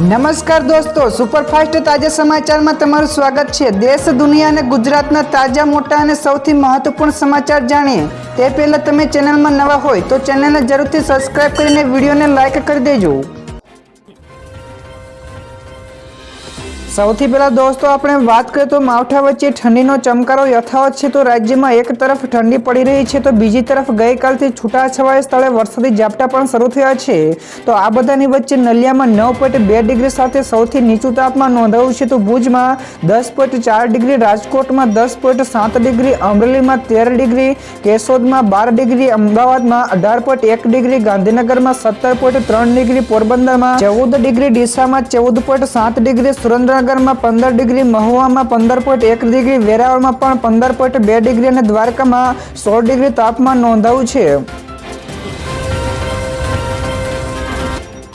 નમસ્કાર દોસ્તો, સુપરફાસ્ટ તાજા સમાચારમાં તમારું સ્વાગત છે। દેશ, દુનિયા અને ગુજરાતના તાજા, મોટા અને સૌથી મહત્વપૂર્ણ સમાચાર જાણીએ તે પહેલા તમે ચેનલમાં નવા હોય તો ચેનલને જરૂરથી સબસ્ક્રાઇબ કરીને વિડીયોને લાઇક કરી દેજો। સૌથી પહેલા દોસ્તો આપણે વાત કરીએ તો માવઠા વચ્ચે ઠંડીનો ચમકારો યથાવત છે। તો રાજ્યમાં એક તરફ ઠંડી પડી રહી છે તો બીજી તરફ ગઈકાલથી છૂટાછવાયા સ્થળે વરસાદી ઝાપટા પણ શરૂ થયા છે। તો આ બધાની વચ્ચે નલિયામાં 9.2 ડિગ્રી સાથે સૌથી નીચું તાપમાન નોંધાયું છે। તો ભુજમાં 10.4 ડિગ્રી, રાજકોટમાં 10.7 ડિગ્રી, અમરેલીમાં 13 ડિગ્રી, કેશોદમાં 12 ડિગ્રી, અમદાવાદમાં 18.1 ડિગ્રી, ગાંધીનગરમાં 17.3 ડિગ્રી, પોરબંદરમાં 14 ડિગ્રી, ડીસામાં 14.7 ડિગ્રી, સુરેન્દ્રનગરમાં 15 ડિગ્રી, મહુવામાં 15.1 ડિગ્રી, વેરાવળમાં પણ 15.2 ડિગ્રી અને દ્વારકામાં 16 ડિગ્રી તાપમાન નોંધાયું છે।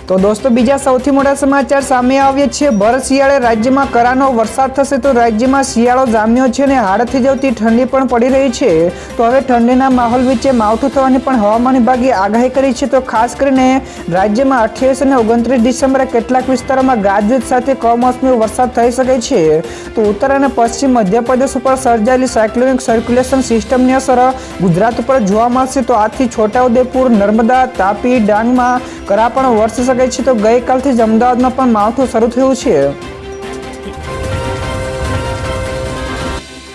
તો દોસ્તો બીજા સૌથી મોટા સમાચાર સામે આવ્યા છે। ભર શિયાળે રાજ્યમાં કરાનો વરસાદ થશે તો રાજ્યમાં શિયાળો જામ્યો છે અને હાડ થઈ જતી ઠંડી પણ પડી રહી છે। તો હવે ઠંડીના માહોલ વચ્ચે માવઠું થવાની પણ હવામાન વિભાગે આગાહી કરી છે। તો ખાસ કરીને રાજ્યમાં 28 અને 29 ડિસેમ્બરે કેટલાક વિસ્તારોમાં ગાજવીજ સાથે કમોસમી વરસાદ થઈ શકે છે। તો ઉત્તર અને પશ્ચિમ મધ્યપ્રદેશ ઉપર સર્જાયેલી સાયક્લોનિક સર્ક્યુલેશન સિસ્ટમની અસર ગુજરાત ઉપર જોવા મળશે। તો આથી છોટાઉદેપુર, નર્મદા, તાપી, ડાંગમાં કરા પણ વરસી શકે છે। તો ગઈકાલથી જ અમદાવાદમાં પણ માવઠું શરૂ થયું છે।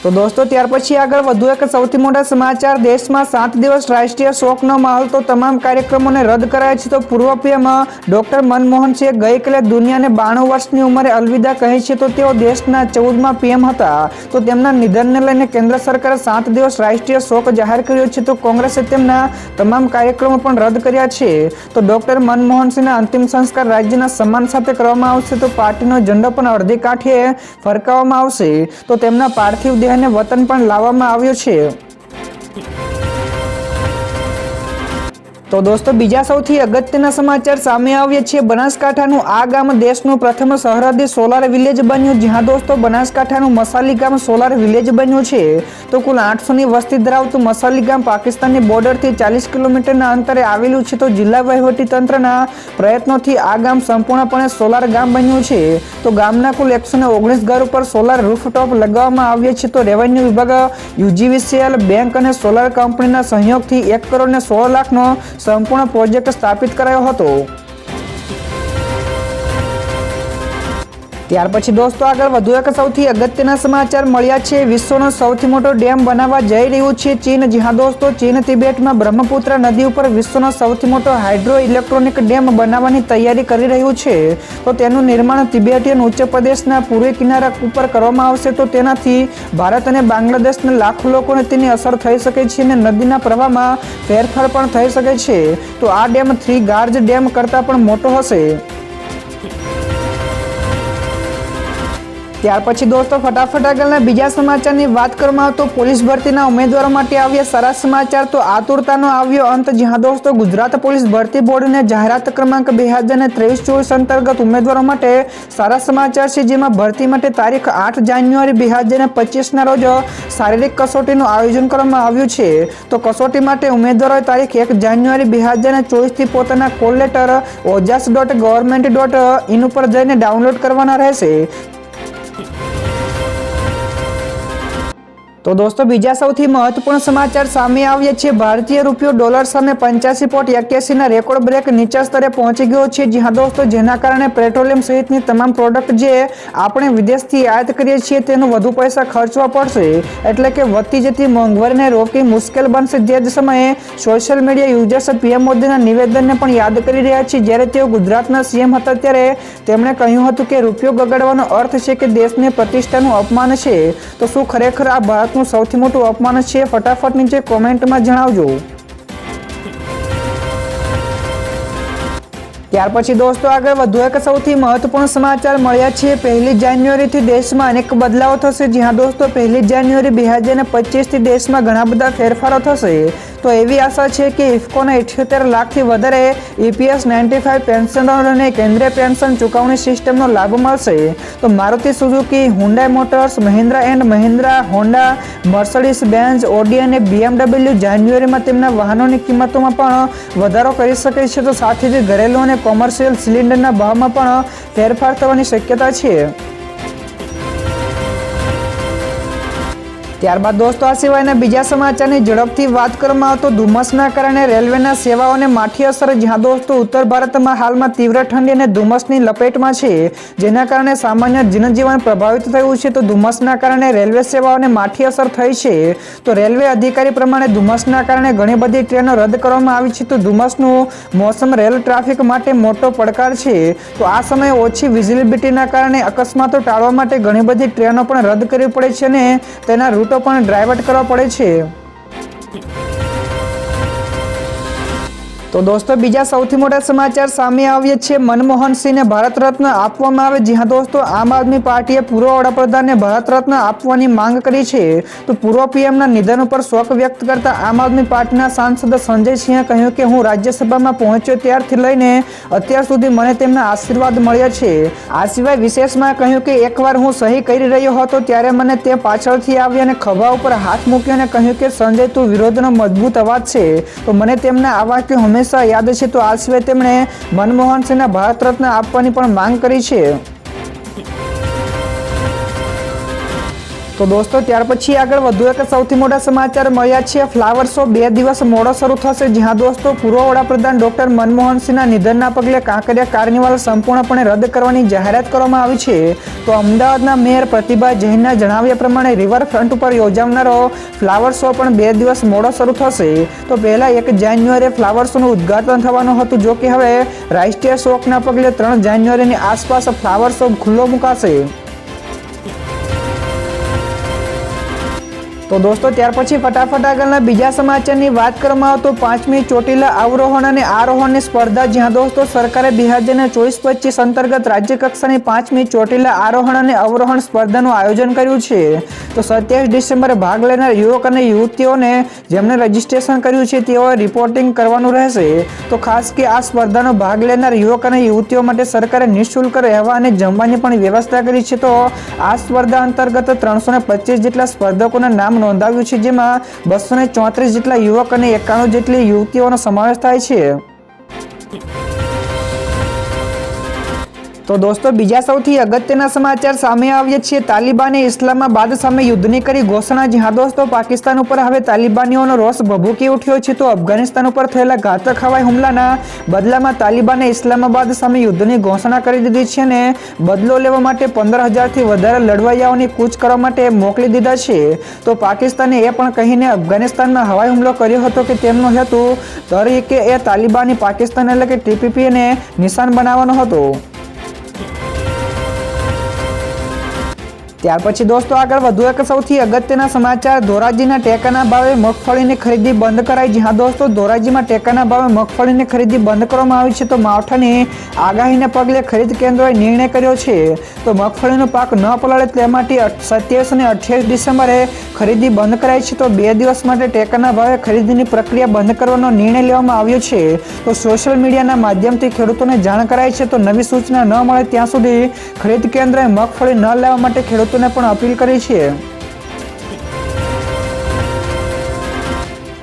તો દોસ્તો ત્યાર પછી આગળ વધુ એક સૌથી મોટા સમાચાર। દેશમાં 7 દિવસ રાષ્ટ્રીય શોકનો માહોલ, તો તમામ કાર્યક્રમોને રદ કરાયા છે। તો પૂર્વ પીએમ ડોક્ટર મનમોહન સિંહે ગઈકાલે દુનિયાને 92 વર્ષની ઉંમરે અલવિદા કહી છે। તો તેઓ દેશના 14મા પીએમ હતા। તો તેમના નિધનને લઈને કેન્દ્ર સરકારે 7 દિવસ રાષ્ટ્રીય શોક જાહેર કર્યો છે। તો કોંગ્રેસે તેમના તમામ કાર્યક્રમો પણ રદ કર્યા છે। તો ડોક્ટર મનમોહન સિંહના અંતિમ સંસ્કાર રાજ્યના સન્માન સાથે કરવામાં આવશે। તો પાર્ટીનો ઝંડો પણ અડધી કાઠીએ ફરકાવવામાં આવશે। તો તેમના પાર્થિવ દેહને વતન પણ લાવવામાં આવ્યો છે। તો દોસ્તો બીજા સૌથી અગત્યના સમાચાર સામે આવ્યા છે। બનાસકાંઠાનું આ ગામ દેશનું પ્રથમ સરહદી સોલાર વિલેજ બન્યું। જ્યાં દોસ્તો બનાસકાંઠાનું મસાલી ગામ સોલાર વિલેજ બન્યું છે। તો કુલ 800ની વસ્તી ધરાવતું મસાલી ગામ પાકિસ્તાનની બોર્ડરથી 40 કિલોમીટરના અંતરે આવેલું છે। તો જિલ્લા વહીવટીતંત્રના પ્રયત્નોથી આ ગામ સંપૂર્ણપણે સોલાર ગામ બન્યું છે। તો ગામના કુલ 119 ઘર ઉપર સોલાર રૂફટોપ લગાવવામાં આવ્યા છે। તો રેવન્યુ વિભાગ, યુજીવીસીએલ બેંક અને સોલાર કંપનીના સહયોગથી 1 કરોડ ને 16 લાખનો સંપૂર્ણ પ્રોજેક્ટ સ્થાપિત કરાયો હતો। ત્યાર પછી દોસ્તો આગળ વધુ એક સૌથી અગત્યના સમાચાર મળ્યા છે। વિશ્વનો સૌથી મોટો ડેમ બનાવવા જઈ રહ્યું છે ચીન। જ્યાં દોસ્તો ચીન તિબેટમાં બ્રહ્મપુત્ર નદી ઉપર વિશ્વનો સૌથી મોટો હાઇડ્રો ઇલેક્ટ્રોનિક ડેમ બનાવવાની તૈયારી કરી રહ્યું છે। તો તેનું નિર્માણ તિબેટિયન ઉચ્ચ પ્રદેશના પૂર્વીય કિનારા ઉપર કરવામાં આવશે। તો તેનાથી ભારત અને બાંગ્લાદેશના લાખો લોકોને તેની અસર થઈ શકે છે અને નદીના પ્રવાહમાં ફેરફાર પણ થઈ શકે છે। તો આ ડેમ 3 ગાર્જ ડેમ કરતાં પણ મોટો હશે। ત્યાર પછી દોસ્તો ફટાફટ આગળના બીજા સમાચારની વાત કરવામાં તો પોલીસ ભરતીના ઉમેદવારો માટે આવ્યા સારા સમાચાર। તો આતુરતાનો આવ્યો અંત। જ્યાં દોસ્તો ગુજરાત પોલીસ ભરતી બોર્ડને જાહેરાત ક્રમાંક 2023-24 અંતર્ગત ઉમેદવારો માટે સારા સમાચાર છે। જેમાં ભરતી માટે તારીખ 8 જાન્યુઆરી 2025ના રોજ શારીરિક કસોટીનું આયોજન કરવામાં આવ્યું છે। તો કસોટી માટે ઉમેદવારોએ તારીખ 1 જાન્યુઆરી 2024થી પોતાના કોલ લેટર ojas.government.in ઉપર જઈને ડાઉનલોડ કરવાના રહેશે। તો દોસ્તો બીજા સૌથી મહત્વપૂર્ણ સમાચાર સામે આવ્યા છે। ભારતીય રૂપિયો ડોલર સામે 85.81ના રેકોર્ડ બ્રેક નીચા સ્તરે પહોંચી ગયો છે। જ્યાં દોસ્તો જેના કારણે પેટ્રોલિયમ સહિતની તમામ પ્રોડક્ટ જે આપણે વિદેશથી આયાત કરીએ છીએ તેનું વધુ પૈસા ખર્ચવા પડશે। એટલે કે વધતી જતી મોંઘવારીને રોકવી મુશ્કેલ બનશે। જે જ સમયે સોશિયલ મીડિયા યુઝર્સ પીએમ મોદીના નિવેદનને પણ યાદ કરી રહ્યા છે। જ્યારે તેઓ ગુજરાતના સીએમ હતા ત્યારે તેમણે કહ્યું હતું કે રૂપિયો ગગડવાનો અર્થ છે કે દેશની પ્રતિષ્ઠાનું અપમાન છે। તો શું ખરેખર આ ભારતનું સૌથી મોટું અપમાન છે? ફટાફટ નીચે કોમેન્ટમાં જણાવજો। ત્યાર પછી દોસ્તો આગળ વધુ એક સૌથી મહત્વપૂર્ણ સમાચાર મળ્યા છે। 1 જાન્યુઆરીથી દેશમાં અનેક બદલાવ થશે। જ્યાં દોસ્તો 1 જાન્યુઆરી 2025થી દેશમાં ઘણા બધા ફેરફારો થશે। તો એવી આશા છે કે ઇફકોને 78 લાખથી વધારે EPS 95 પેન્શનરોને કેન્દ્રીય પેન્શન ચૂકવણી સિસ્ટમનો લાભ મળશે। તો Maruti Suzuki, Hyundai motors, Mahindra and Mahindra, Honda, Mercedes Benz, Audi અને BMW જાન્યુઆરીમાં તેમના વાહનોની કિંમતોમાં પણ વધારો કરી શકે છે। તો સાથે જ ઘરેલું અને કોમર્શિયલ સિલિન્ડરના ભાવમાં પણ ફેરફાર થવાની શક્યતા છે। ત્યારબાદ દોસ્તો આ સિવાયના બીજા સમાચારની ઝડપથી વાત કરવામાં આવે તો ધુમ્મસના કારણે રેલવેના સેવાઓને માઠી અસર। જ્યાં દોસ્તો ઉત્તર ભારતમાં હાલમાં તીવ્ર ઠંડી અને ધુમ્મસની લપેટમાં છે, જેના કારણે સામાન્ય જનજીવન પ્રભાવિત થયું છે। તો ધુમ્મસના કારણે રેલવે સેવાઓને માઠી અસર થઈ છે। તો રેલવે અધિકારી પ્રમાણે ધુમ્મસના કારણે ઘણી બધી ટ્રેનો રદ કરવામાં આવી છે। તો ધુમ્મસનું મોસમ રેલ ટ્રાફિક માટે મોટો પડકાર છે। તો આ સમયે ઓછી વિઝિબિલિટીના કારણે અકસ્માતો ટાળવા માટે ઘણી બધી ટ્રેનો પણ રદ કરવી પડે છે અને તેના રૂટો પણ ડ્રાઇવર્ટ કરવા પડે છે। તો દોસ્તો બીજા સૌથી મોટા સમાચાર સામે આવ્યા છે। મનમોહન સિંહને ભારત રત્ન આપવામાં આવે। જી હા દોસ્તો, આમ આદમી પાર્ટીએ પૂર્વ વડાપ્રધાનને ભારત રત્ન આપવાની માંગ કરી છે। તો પૂર્વ પીએમના નિધન ઉપર શોક વ્યક્ત કરતા આમ આદમી પાર્ટીના સાંસદ સંજય સિંહે કહ્યું કે હું રાજ્યસભામાં પહોંચ્યો ત્યારથી લઈને અત્યાર સુધી મને તેમના આશીર્વાદ મળ્યા છે। આ સિવાય વિશેષમાં કહ્યું કે એકવાર હું સહી કરી રહ્યો હતો ત્યારે મને તે પાછળથી આવી અને ખભા ઉપર હાથ મૂક્યો અને કહ્યું કે સંજય, તું વિરોધનો મજબૂત અવાજ છે। તો મને તેમના આ વાક્ય હંમેશા યાદ છે। તો આ સિવાય તેમણે મનમોહન સિંહને ભારત રત્ન આપવાની પણ માંગ કરી છે। તો દોસ્તો ત્યાર પછી આગળ વધુ એક સૌથી મોટા સમાચાર મળ્યા છે। ફ્લાવર શો 2 દિવસ મોડો શરૂ થશે। જ્યાં દોસ્તો પૂર્વ વડાપ્રધાન ડોક્ટર મનમોહન સિંહના નિધનના પગલે કાંકરિયા કાર્નિવલ સંપૂર્ણપણે રદ કરવાની જાહેરાત કરવામાં આવી છે। તો અમદાવાદના મેયર પ્રતિભા જૈનના જણાવ્યા પ્રમાણે રિવરફ્રન્ટ ઉપર યોજાનારો ફ્લાવર શો પણ 2 દિવસ મોડો શરૂ થશે। તો પહેલા 1 જાન્યુઆરીએ ફ્લાવર શોનું ઉદ્ઘાટન થવાનું હતું, જો કે હવે રાષ્ટ્રીય શોકના પગલે 3 જાન્યુઆરીની આસપાસ ફ્લાવર શો ખુલ્લો મુકાશે। તો દોસ્તો ત્યાર પછી ફટાફટ આગળના બીજા સમાચારની વાત કરવામાં આવે તો 5મી ચોટીલા અવરોહણ અને આરોહણની સ્પર્ધા। જ્યાં દોસ્તો સરકારે 2024-25 અંતર્ગત રાજ્ય કક્ષાની 5મી ચોટીલા આરોહણ અને અવરોહણ સ્પર્ધાનું આયોજન કર્યું છે। તો 27 ડિસેમ્બરે ભાગ લેનાર યુવક અને યુવતીઓને જેમણે રજીસ્ટ્રેશન કર્યું છે તેઓએ રિપોર્ટિંગ કરવાનું રહેશે। તો ખાસ કે આ સ્પર્ધાનો ભાગ લેનાર યુવક અને યુવતીઓ માટે સરકારે નિઃશુલ્ક રહેવા અને જમવાની પણ વ્યવસ્થા કરી છે। તો આ સ્પર્ધા અંતર્ગત 325 જેટલા સ્પર્ધકોના નામ નોંધાવ્યું છે, જેમાં 234 જેટલા યુવક અને 91 જેટલી યુવતીઓનો સમાવેશ થાય છે। તો દોસ્તો બીજા સૌથી અગત્યના સમાચાર સામે આવ્યા છે। તાલિબાને ઇસ્લામાબાદ સામે યુદ્ધની કરી ઘોષણા। જી હા દોસ્તો, પાકિસ્તાન ઉપર હવે તાલિબાનીઓનો રોષ ભભૂકી ઉઠ્યો છે। તો અફઘાનિસ્તાન ઉપર થયેલા ઘાતક હવાઈ હુમલાના બદલામાં તાલિબાને ઇસ્લામાબાદ સામે યુદ્ધની ઘોષણા કરી દીધી છે અને બદલો લેવા માટે 15,000થી વધારે લડવૈયાઓની કૂચ કરવા માટે મોકલી દીધા છે। તો પાકિસ્તાને એ પણ કહીને અફઘાનિસ્તાનમાં હવાઈ હુમલો કર્યો હતો કે તેમનો હેતુ તરીકે એ તાલિબાની પાકિસ્તાન એટલે કે TPP-ને નિશાન બનાવવાનો હતો। ત્યાર પછી દોસ્તો આગળ વધુ એક સૌથી અગત્યના સમાચાર। ધોરાજીના ટેકાના ભાવે મગફળીની ખરીદી બંધ કરાઈ। જી હા દોસ્તો, ધોરાજીમાં ટેકાના ભાવે મગફળીની ખરીદી બંધ કરવામાં આવી છે। તો માવઠાની આગાહીને પગલે ખરીદ કેન્દ્રોએ નિર્ણય કર્યો છે। તો મગફળીનો પાક ન પલળે તે માટે 27 અને 28 ડિસેમ્બરે ખરીદી બંધ કરાઈ છે। તો 2 દિવસ માટે ટેકાના ભાવે ખરીદીની પ્રક્રિયા બંધ કરવાનો નિર્ણય લેવામાં આવ્યો છે। તો સોશિયલ મીડિયાના માધ્યમથી ખેડૂતોને જાણ કરાઈ છે। તો નવી સૂચના ન મળે ત્યાં સુધી ખરીદ કેન્દ્રોએ મગફળી ન લેવા માટે ખેડૂતોને પણ અપીલ કરી છે।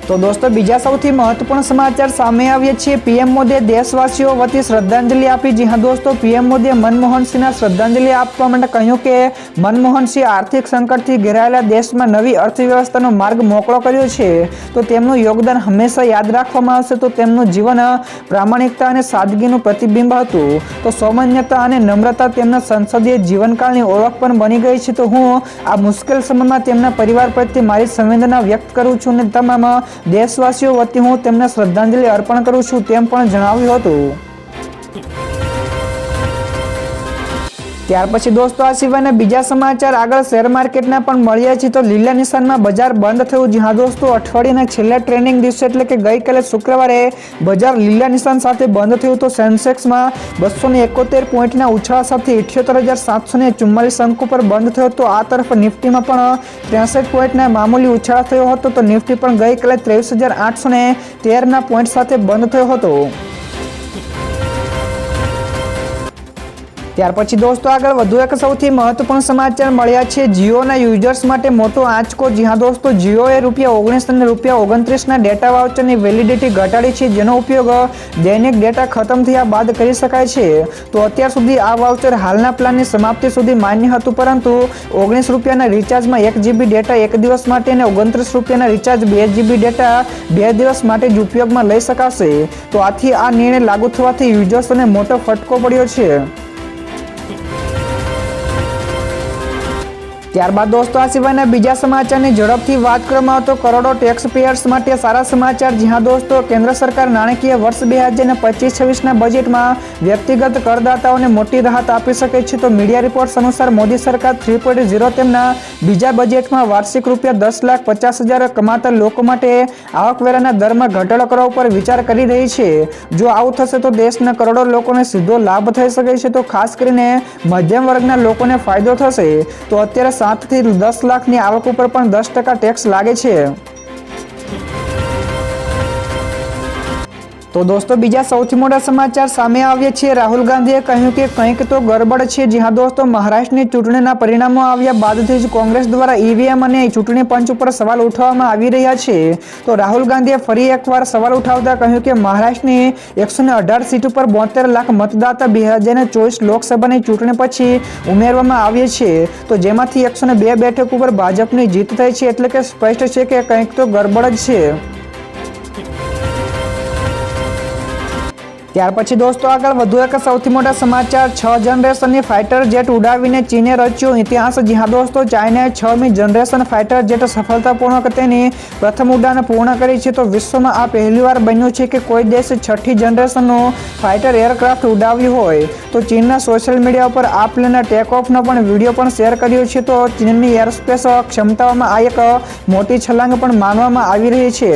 તો દોસ્તો બીજા સૌથી મહત્વપૂર્ણ સમાચાર સામે આવ્યા છે। પીએમ મોદીએ દેશવાસીઓ વતી શ્રદ્ધાંજલિ આપી। જી હા દોસ્તો, પીએમ મોદીએ મનમોહન સિંહને શ્રદ્ધાંજલિ આપવા માટે કહ્યું કે મનમોહન સિંહ આર્થિક સંકટથી ઘેરાયેલા દેશમાં નવી અર્થવ્યવસ્થાનો માર્ગ મોકળો કર્યો છે। તો તેમનું યોગદાન હંમેશા યાદ રાખવામાં આવશે। તો તેમનું જીવન પ્રામાણિકતા અને સાદગીનું પ્રતિબિંબ હતું। તો સૌમ્યતા અને નમ્રતા તેમના સંસદીય જીવનકાળની ઓળખ પણ બની ગઈ છે। તો હું આ મુશ્કેલ સમયમાં તેમના પરિવાર પ્રત્યે મારી સંવેદના વ્યક્ત કરું છું અને તમામ દેશવાસીઓ વતી હું તેમને શ્રદ્ધાંજલિ અર્પણ કરું છું, તેમ પણ જણાવ્યું હતું। ત્યાર પછી દોસ્તો આ સિવાયના બીજા સમાચાર આગળ શેર માર્કેટના પણ મળ્યા છે। તો લીલા નિશાનમાં બજાર બંધ થયું। જી હા દોસ્તો, અઠવાડિયાના છેલ્લા ટ્રેડિંગ દિવસે એટલે કે ગઈકાલે શુક્રવારે બજાર લીલા નિશાન સાથે બંધ થયું। તો સેન્સેક્સમાં 271 પોઈન્ટના ઉછાળા સાથે 78,744 અંક ઉપર બંધ થયો। તો આ તરફ નિફ્ટીમાં પણ 63 પોઈન્ટના મામૂલી ઉછાળા થયો હતો। તો નિફ્ટી પણ ગઈકાલે 23,813ના પોઈન્ટ સાથે બંધ થયો હતો। ત્યાર પછી દોસ્તો આગળ વધુ એક સૌથી મહત્વપૂર્ણ સમાચાર મળ્યા છે જીઓના યુઝર્સ માટે મોટો આંચકો। જી હા દોસ્તો, જીઓએ ₹19 અને ₹29ના ડેટા વાઉચરની વેલિડિટી ઘટાડી છે, જેનો ઉપયોગ દૈનિક ડેટા ખતમ થયા બાદ કરી શકાય છે। તો અત્યાર સુધી આ વાઉચર હાલના પ્લાનની સમાપ્તિ સુધી માન્ય હતું, પરંતુ ₹19ના રિચાર્જમાં 1 GB ડેટા 1 દિવસ માટે અને ₹29ના રિચાર્જ 2 GB ડેટા 2 દિવસ માટે જ ઉપયોગમાં લઈ શકાશે। તો આથી આ નિર્ણય લાગુ થવાથી યુઝર્સને મોટો ફટકો પડ્યો છે। ત્યારબાદ દોસ્તો આ સિવાયના બીજા સમાચારની ઝડપથી વાત કરવામાં આવે તો કરોડો ટેક્સ પેયર્સ માટે સારા સમાચાર। જી હા દોસ્તો, કેન્દ્ર સરકાર નાણાકીય વર્ષ 2025-26ના બજેટમાં વ્યક્તિગત કરદાતાઓને મોટી રાહત આપી શકે છે। તો મીડિયા રિપોર્ટ્સ અનુસાર મોદી સરકાર 3.0 તેમના બીજા બજેટમાં વાર્ષિક ₹10,50,000 કમાતા લોકો માટે આવકવેરાના દરમાં ઘટાડો કરવા ઉપર વિચાર કરી રહી છે। જો આવું થશે તો દેશના કરોડો લોકોને સીધો લાભ થઈ શકે છે। તો ખાસ કરીને મધ્યમ વર્ગના લોકોને ફાયદો થશે। તો અત્યારે 7 થી 10 લાખની આવક ઉપર પણ 10% ટેક્સ લાગે છે। તો દોસ્તો બીજા સૌથી મોટા સમાચાર સામે આવ્યા છે। રાહુલ ગાંધીએ કહ્યું કે કંઈક તો ગડબડ છે। જી હા દોસ્તો, મહારાષ્ટ્રની ચૂંટણીના પરિણામો આવ્યા બાદથી જ કોંગ્રેસ દ્વારા ઈવીએમ અને ચૂંટણી પંચ ઉપર સવાલ ઉઠાવવામાં આવી રહ્યા છે। તો રાહુલ ગાંધીએ ફરી એકવાર સવાલ ઉઠાવતા કહ્યું કે મહારાષ્ટ્રની 118 સીટ ઉપર 72 લાખ મતદાતા 2024 લોકસભાની ચૂંટણી પછી ઉમેરવામાં આવ્યા છે। તો જેમાંથી 102 બેઠક ઉપર ભાજપની જીત થઈ છે, એટલે કે સ્પષ્ટ છે કે કંઈક તો ગડબડ જ છે। ત્યાર પછી દોસ્તો આગળ વધુ એક સૌથી મોટા સમાચાર, 6 જનરેશનની ફાઇટર જેટ ઉડાવીને ચીને રચ્યો ઇતિહાસ। જી હા દોસ્તો, ચાઇનાએ 6મી જનરેશન ફાઇટર જેટ સફળતાપૂર્વક તેની પ્રથમ ઉડાન પૂર્ણ કરી છે। તો વિશ્વમાં આ પહેલીવાર બન્યું છે કે કોઈ દેશ 6ઠી જનરેશનનું ફાઇટર એરક્રાફ્ટ ઉડાવ્યું હોય। તો ચીનના સોશિયલ મીડિયા ઉપર આ પ્લેનના ટેક ઓફનો પણ વિડીયો પણ શેર કર્યો છે। તો ચીનની એરસ્પેસ ક્ષમતાઓમાં આ એક મોટી છલાંગ પણ માનવામાં આવી રહી છે।